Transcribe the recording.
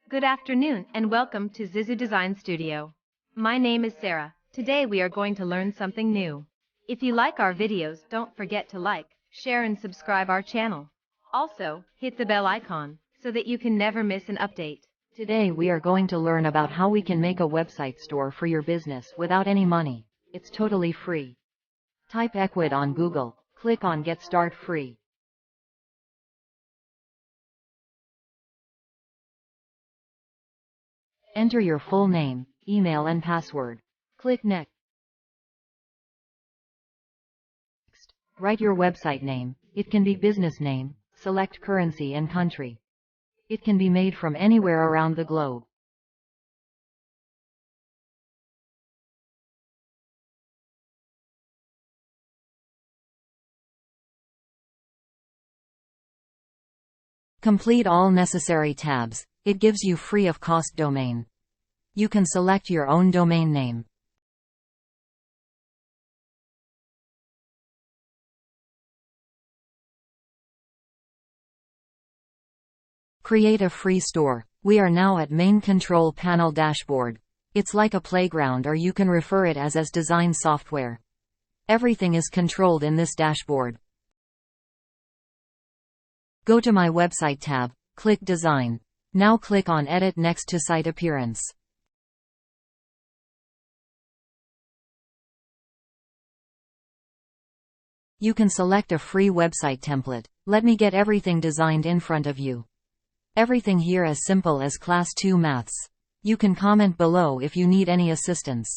Good afternoon and welcome to Zizu Design Studio. My name is Sarah. Today we are going to learn something new. If you like our videos, don't forget to like, share and subscribe our channel. Also, hit the bell icon so that you can never miss an update. Today we are going to learn about how we can make a website store for your business without any money. It's totally free. Type Ecwid on Google, click on Get Start Free. Enter your full name, email and password. Click Next. Write your website name. It can be business name. Select currency and country. It can be made from anywhere around the globe. Complete all necessary tabs. It gives you free of cost domain. You can select your own domain name. Create a free store. We are now at Main Control Panel Dashboard. It's like a playground, or you can refer it as design software. Everything is controlled in this dashboard. Go to My Website tab, click Design. Now click on Edit next to Site Appearance. You can select a free website template. Let me get everything designed in front of you. Everything here as simple as Class 2 Maths. You can comment below if you need any assistance.